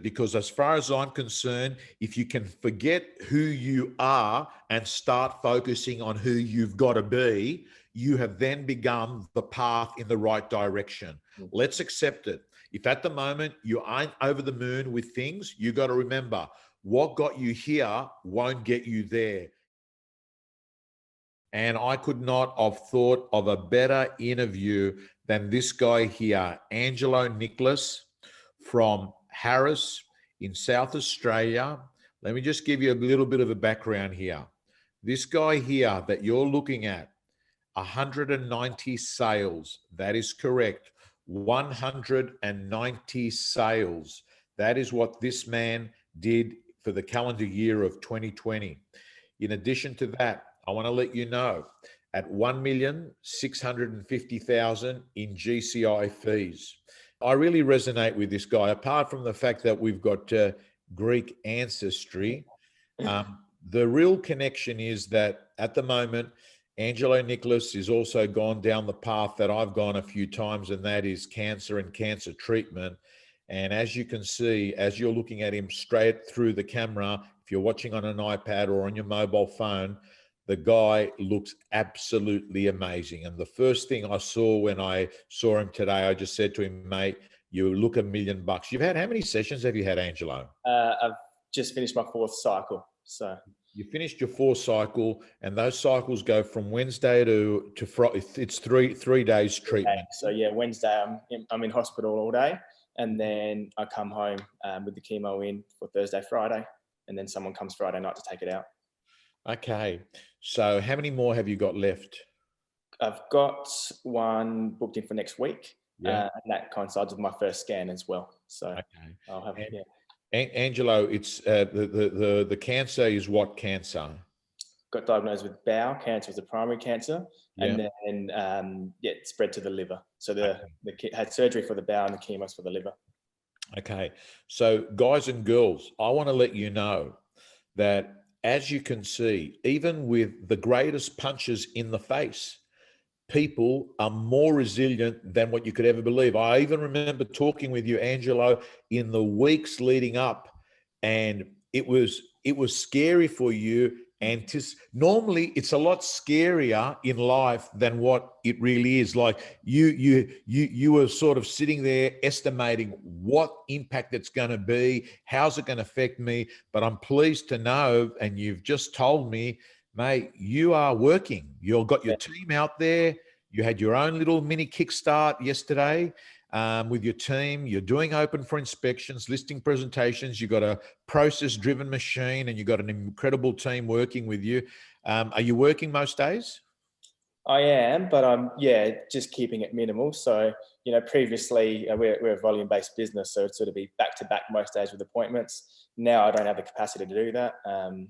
Because as far as I'm concerned, if you can forget who you are and start focusing on who you've got to be, you have then begun the path in the right direction. Let's accept it. If at the moment you aren't over the moon with things, you got to remember what got you here won't get you there. And I could not have thought of a better interview than this guy here, Angelo Nickolas from Harris in South Australia. Let me just give you a little bit of a background here. This guy here that you're looking at, 190 sales. That is correct. 190 sales. That is what this man did for the calendar year of 2020. In addition to that, I want to let you know at 1,650,000 in GCI fees. I really resonate with this guy, apart from the fact that we've got Greek ancestry. The real connection is that at the moment, Angelo Nickolas is also gone down the path that I've gone a few times, and that is cancer and cancer treatment. And as you can see, as you're looking at him straight through the camera, if you're watching on an iPad or on your mobile phone, the guy looks absolutely amazing. And the first thing I saw when I saw him today, I just said to him, mate, you look $1 million. You've had, how many sessions have you had, Angelo? I've just finished my 4th cycle. So you finished your 4th cycle, and those cycles go from Wednesday to Friday. It's three days treatment. So yeah, Wednesday I'm in hospital all day, and then I come home with the chemo in for Thursday, Friday, and then someone comes Friday night to take it out. Okay. So how many more have you got left? I've got one booked in for next week. Yeah. And that coincides with my first scan as well. So okay. I'll have Angelo, it's the cancer is what cancer? Got diagnosed with bowel cancer as a primary cancer, yeah. And then it spread to the liver. So had surgery for the bowel and the chemo's for the liver. Okay. So guys and girls, I want to let you know that as you can see, even with the greatest punches in the face, people are more resilient than what you could ever believe. I even remember talking with you, Angelo, in the weeks leading up, and it was scary for you. And normally it's a lot scarier in life than what it really is. Like you were sort of sitting there estimating what impact it's going to be, how's it going to affect me. But I'm pleased to know, and you've just told me, mate, you are working. You've got your team out there. You had your own little mini kickstart yesterday with your team. You're doing open for inspections, listing presentations. You've got a process-driven machine, and you've got an incredible team working with you. Are you working most days? I am, but I'm just keeping it minimal. So previously we're a volume-based business, so it'd sort of be back-to-back most days with appointments. Now I don't have the capacity to do that, and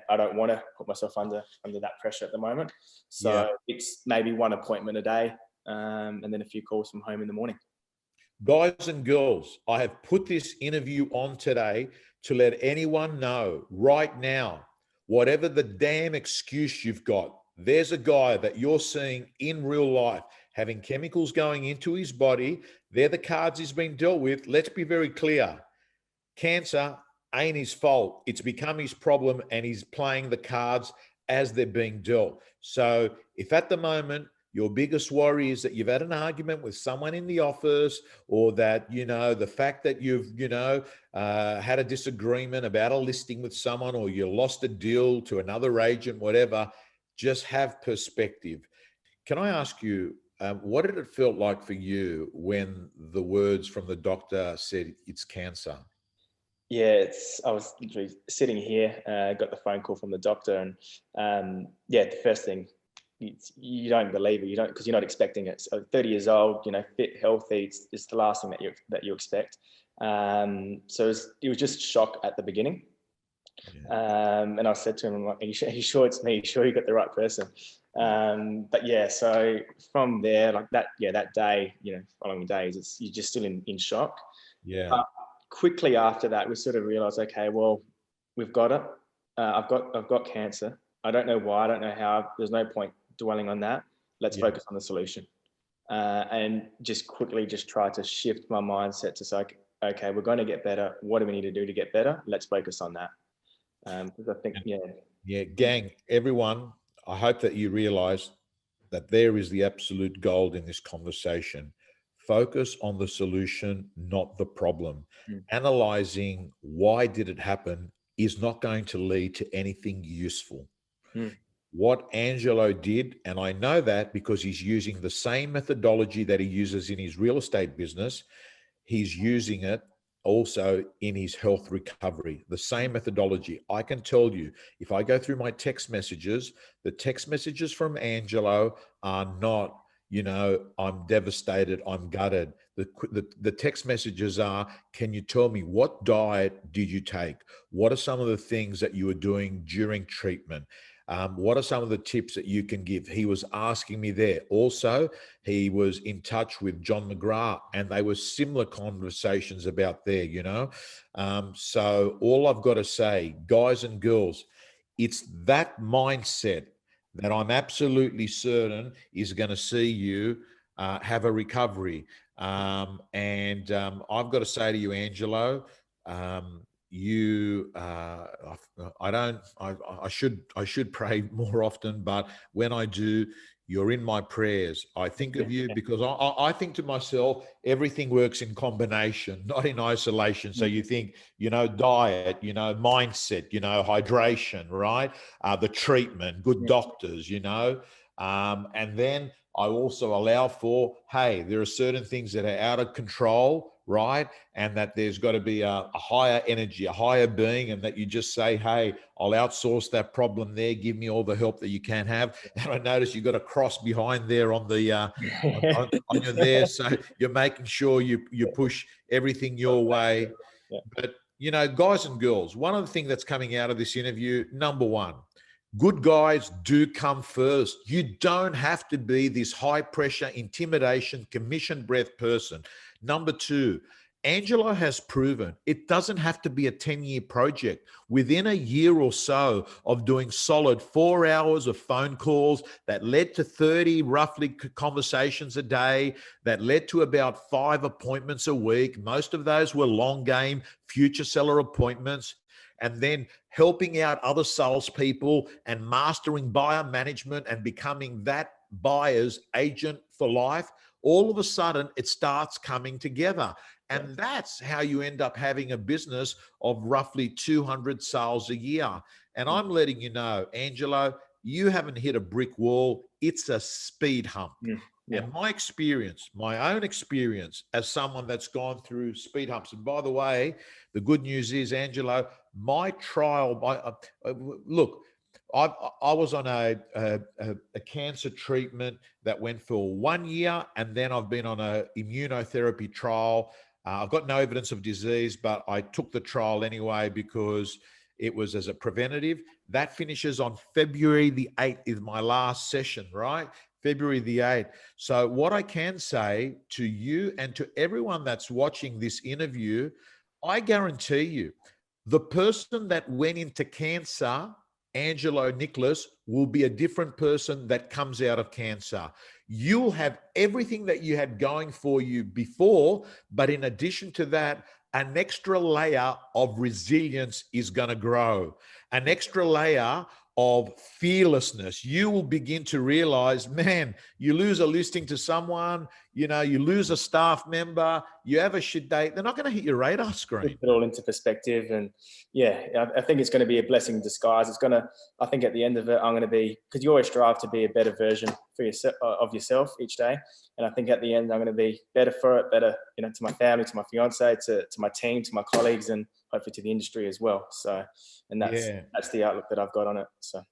I don't want to put myself under that pressure at the moment. So it's maybe one appointment a day, and then a few calls from home in the morning. Guys and girls, I have put this interview on today to let anyone know right now, whatever the damn excuse you've got, there's a guy that you're seeing in real life having chemicals going into his body. They're the cards he's been dealt with. Let's be very clear. Cancer ain't his fault. It's become his problem, and he's playing the cards as they're being dealt. So if at the moment your biggest worry is that you've had an argument with someone in the office, or that, the fact that you've, had a disagreement about a listing with someone, or you lost a deal to another agent, whatever, just have perspective. Can I ask you, what did it feel like for you when the words from the doctor said it's cancer? Yeah, I was literally sitting here, got the phone call from the doctor, and the first thing, you don't believe it, because you're not expecting it. So 30 years old, fit, healthy, it's the last thing that you expect. So it was just shock at the beginning. And I said to him, I'm like, are you sure it's me? Are you sure you got the right person? But yeah, so from there, like that day, following days, you're just still in shock. Yeah. Quickly after that, we sort of realized, okay, well, we've got it. I've got cancer. I don't know why. I don't know how. There's no point dwelling on that. Let's focus on the solution. And just quickly try to shift my mindset to say, okay, we're going to get better. What do we need to do to get better? Let's focus on that. Because I think, Yeah, gang, everyone, I hope that you realize that there is the absolute gold in this conversation. Focus on the solution, not the problem. Mm. Analyzing why did it happen is not going to lead to anything useful. Mm. What Angelo did, and I know that because he's using the same methodology that he uses in his real estate business, he's using it also in his health recovery, the same methodology. I can tell you, if I go through my text messages, the text messages from Angelo are not, I'm devastated, I'm gutted. The text messages are, can you tell me what diet did you take? What are some of the things that you were doing during treatment? What are some of the tips that you can give? He was asking me there. Also, he was in touch with John McGrath, and they were similar conversations about there, So all I've got to say, guys and girls, it's that mindset that I'm absolutely certain is going to see you have a recovery. I've got to say to you, Angelo, I should pray more often, but when I do, you're in my prayers. I think of you because I think to myself, everything works in combination, not in isolation. So you think, diet, mindset, hydration, right? The treatment, good doctors, and then I also allow for, hey, there are certain things that are out of control, right? And that there's got to be a higher energy, a higher being, and that you just say, hey, I'll outsource that problem there. Give me all the help that you can have. And I notice you've got a cross behind there on the on your there, so you're making sure you push everything your way. Yeah. But guys and girls, one of the things that's coming out of this interview, number one, good guys do come first. You don't have to be this high pressure, intimidation, commission breath person. Number two, Angelo has proven it doesn't have to be a 10-year project. Within a year or so of doing solid 4 hours of phone calls that led to 30 roughly conversations a day, that led to about 5 appointments a week. Most of those were long game future seller appointments. And then helping out other salespeople and mastering buyer management and becoming that buyer's agent for life, all of a sudden it starts coming together. And that's how you end up having a business of roughly 200 sales a year. And I'm letting you know, Angelo, you haven't hit a brick wall. It's a speed hump. Yeah. And my own experience as someone that's gone through speed humps. And by the way, the good news is, Angelo, my trial, look, I was on a cancer treatment that went for 1 year, and then I've been on a immunotherapy trial. I've got no evidence of disease, but I took the trial anyway because it was as a preventative. That finishes on February the 8th is my last session, right? February the 8th. So what I can say to you and to everyone that's watching this interview, I guarantee you, the person that went into cancer, Angelo Nickolas, will be a different person that comes out of cancer. You'll have everything that you had going for you before, but in addition to that, an extra layer of resilience is going to grow, an extra layer of fearlessness. You will begin to realize, man, you lose a listing to someone, you lose a staff member, you have a shit day, they're not going to hit your radar screen. Put it all into perspective. And yeah, I think it's going to be a blessing in disguise. I think at the end of it, I'm going to be, because you always strive to be a better version for yourself, of yourself each day. And I think at the end, I'm going to be better for it, better, to my family, to my fiance, to my team, to my colleagues, and hopefully to the industry as well. So, and that's the outlook that I've got on it. So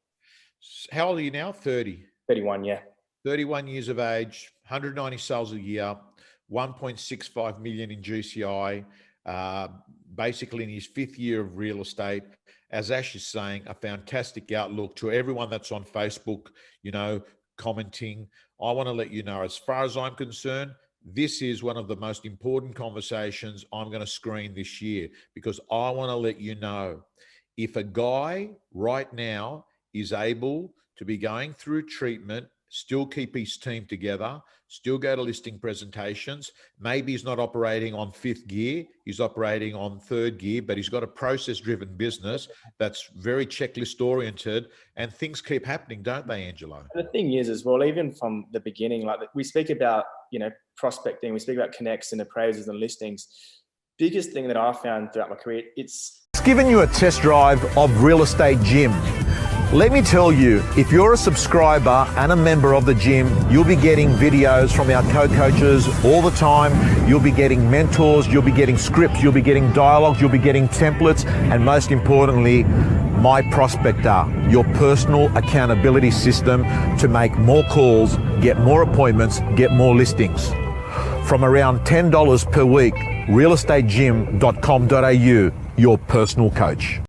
how old are you now? 30? 31, yeah. 31 years of age, 190 sales a year, 1.65 million in GCI, basically in his 5th year of real estate. As Ash is saying, a fantastic outlook. To everyone that's on Facebook, commenting, I want to let you know, as far as I'm concerned, this is one of the most important conversations I'm going to screen this year, because I want to let you know, if a guy right now is able to be going through treatment, still keep his team together, still go to listing presentations. Maybe he's not operating on 5th gear, he's operating on 3rd gear, but he's got a process-driven business that's very checklist-oriented, and things keep happening, don't they, Angelo? And the thing is as well, even from the beginning, like we speak about, prospecting, we speak about connects and appraisals and listings. Biggest thing that I found throughout my career, it's given you a test drive of Real Estate Gym. Let me tell you, if you're a subscriber and a member of the gym, you'll be getting videos from our co-coaches all the time. You'll be getting mentors, you'll be getting scripts, you'll be getting dialogues, you'll be getting templates, and most importantly, My Prospector, your personal accountability system to make more calls, get more appointments, get more listings. From around $10 per week, realestategym.com.au, your personal coach.